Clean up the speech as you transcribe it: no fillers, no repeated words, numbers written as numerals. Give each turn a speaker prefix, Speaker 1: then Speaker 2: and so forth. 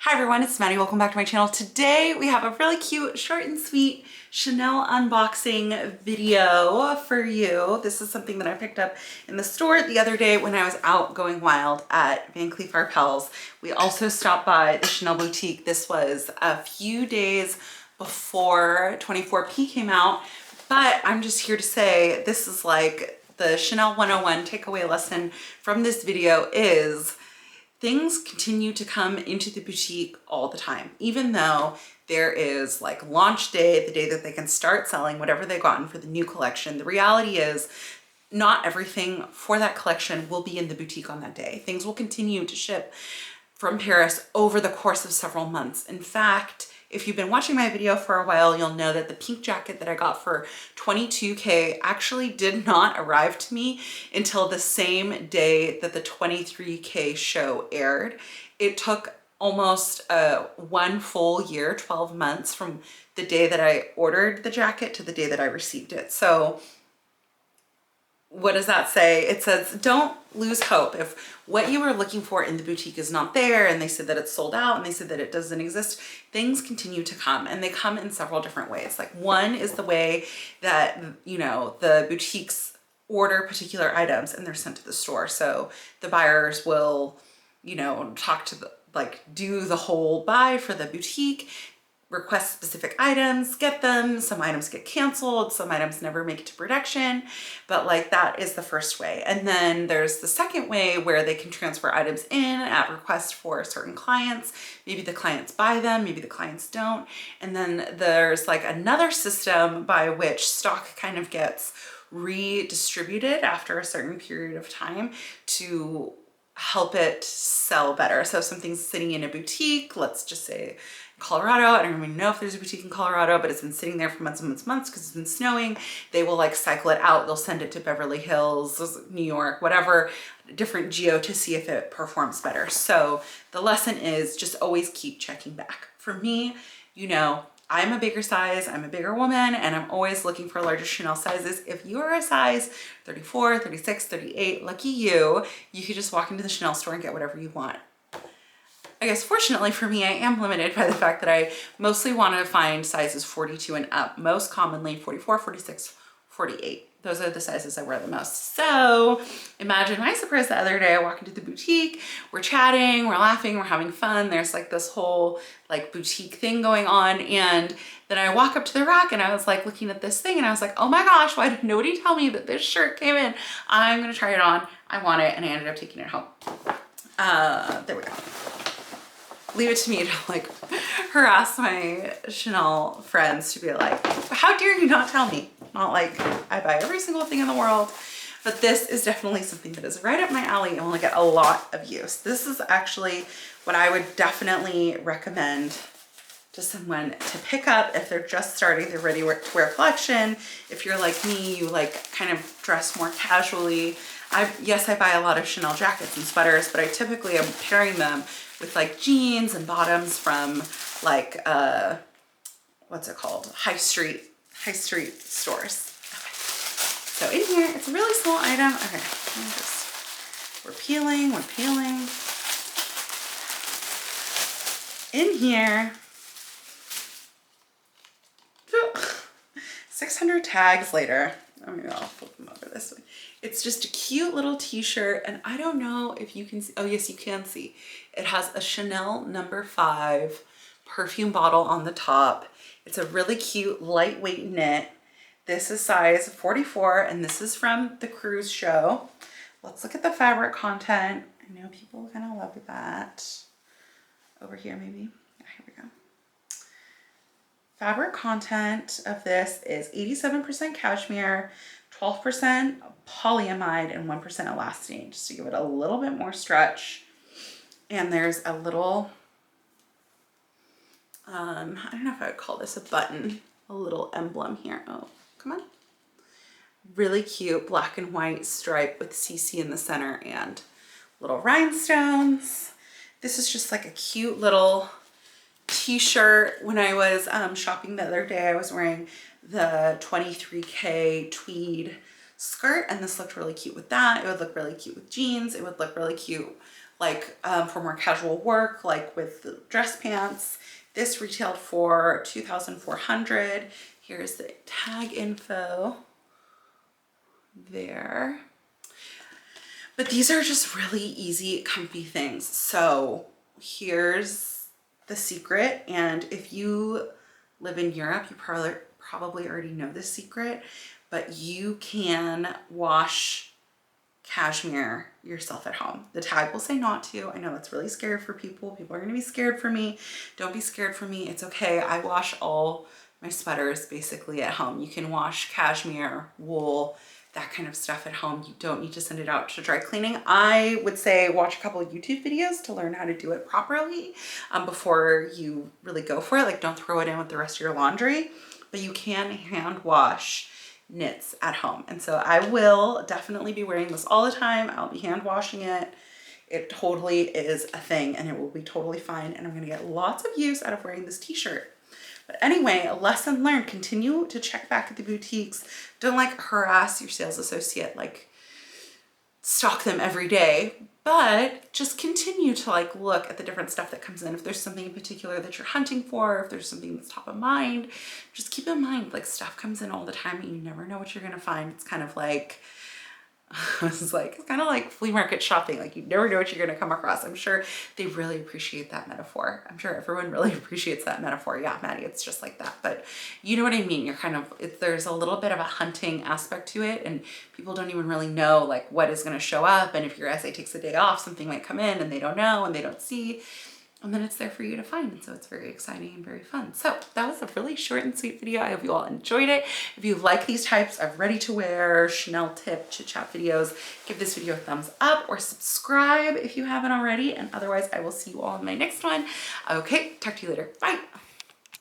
Speaker 1: Hi everyone, it's Maddie. Welcome back to my channel. Today we have a really cute, short and sweet Chanel unboxing video for you. This is something that I picked up in the store the other day when I was out going wild at Van Cleef Arpels. We also stopped by the Chanel boutique. This was a few days before 24P came out, but I'm just here to say this is like the Chanel 101 takeaway lesson from this video is things continue to come into the boutique all the time, even though there is like launch day, the day that they can start selling whatever they've gotten for the new collection. The reality is not everything for that collection will be in the boutique on that day. Things will continue to ship from Paris over the course of several months. In fact, if you've been watching my video for a while, you'll know that the pink jacket that I got for 22K actually did not arrive to me until the same day that the 23K show aired. It took almost one full year, 12 months from the day that I ordered the jacket to the day that I received it. So what does that say? It says, don't lose hope. If what you were looking for in the boutique is not there and they said that it's sold out and they said that it doesn't exist, things continue to come, and they come in several different ways. Like, one is the way that, you know, the boutiques order particular items and they're sent to the store. So the buyers will, you know, talk to the, like, do the whole buy for the boutique, request specific items, get them. Some items get canceled, some items never make it to production, but like that is the first way. And then there's the second way where they can transfer items in at request for certain clients. Maybe the clients buy them, maybe the clients don't. And then there's like another system by which stock kind of gets redistributed after a certain period of time to help it sell better. So if something's sitting in a boutique, let's just say Colorado, I don't even know if there's a boutique in Colorado, but it's been sitting there for months and months and months because it's been snowing. They will like cycle it out. They'll send it to Beverly Hills, New York, whatever, different geo to see if it performs better. So the lesson is just always keep checking back. For me, you know, I'm a bigger size, I'm a bigger woman, and I'm always looking for larger Chanel sizes. If you are a size 34, 36, 38, lucky you, you could just walk into the Chanel store and get whatever you want. I guess fortunately for me, I am limited by the fact that I mostly want to find sizes 42 and up, most commonly 44, 46, 48. Those are the sizes I wear the most. So imagine my surprise the other day. I walk into the boutique, we're chatting, we're laughing, we're having fun. There's like this whole like boutique thing going on. And then I walk up to the rack and I was like looking at this thing and I was like, oh my gosh, why did nobody tell me that this shirt came in? I'm gonna try it on. I want it, and I ended up taking it home. There we go. Leave it to me to like harass my Chanel friends to be like, how dare you not tell me? Not like I buy every single thing in the world, but this is definitely something that is right up my alley and will get a lot of use. This is actually what I would definitely recommend to someone to pick up if they're just starting their ready to wear collection. If you're like me, you like kind of dress more casually. Yes, I buy a lot of Chanel jackets and sweaters, but I typically am pairing them with like jeans and bottoms from like, what's it called? High street stores. Okay. So in here, it's a really small item. Okay, we're peeling. In here, 600 tags later. I mean, I'll flip them over this way. It's just a cute little t-shirt, and I don't know if you can see, oh yes, you can see. It has a Chanel No. 5 perfume bottle on the top. It's a really cute, lightweight knit. This is size 44, and this is from the cruise show. Let's look at the fabric content. I know people kind of love that. Over here, maybe. Here we go. Fabric content of this is 87% cashmere, 12% polyamide, and 1% elastane, just to give it a little bit more stretch. And there's a little, I don't know if I would call this a button, a little emblem here. Oh, come on. Really cute black and white stripe with CC in the center and little rhinestones. This is just like a cute little t-shirt. When I was shopping the other day, I was wearing the 23K tweed skirt, and this looked really cute with that. It would look really cute with jeans. It would look really cute like for more casual work, like with the dress pants. This retailed for $2,400. Here's the tag info there. But these are just really easy, comfy things. So here's the secret. And if you live in Europe, you probably already know this secret, but you can wash cashmere yourself at home. The tag will say not to. I know that's really scary for people. People are gonna be scared for me. Don't be scared for me. It's okay. I wash all my sweaters basically at home. You can wash cashmere, wool, that kind of stuff at home. You don't need to send it out to dry cleaning. I would say watch a couple of YouTube videos to learn how to do it properly before you really go for it. Like, don't throw it in with the rest of your laundry, but you can hand wash knits at home. And so I will definitely be wearing this all the time. I'll be hand washing it. It totally is a thing and it will be totally fine. And I'm gonna get lots of use out of wearing this t-shirt. But anyway, a lesson learned. Continue to check back at the boutiques. Don't like harass your sales associate, like stalk them every day, but just continue to like look at the different stuff that comes in. If there's something in particular that you're hunting for, if there's something that's top of mind, just keep in mind, like, stuff comes in all the time and you never know what you're gonna find. It's kind of like, it's kind of like flea market shopping. Like, you never know what you're going to come across. I'm sure they really appreciate that metaphor. I'm sure everyone really appreciates that metaphor. Yeah, Maddie, it's just like that. But you know what I mean? You're kind of, there's a little bit of a hunting aspect to it, and people don't even really know like what is going to show up. And if your SA takes a day off, something might come in and they don't know and they don't see. And then it's there for you to find. And so it's very exciting and very fun. So that was a really short and sweet video. I hope you all enjoyed it. If you like these types of ready to wear Chanel tip chit chat videos, give this video a thumbs up or subscribe if you haven't already. And otherwise I will see you all in my next one. Okay, talk to you later. Bye.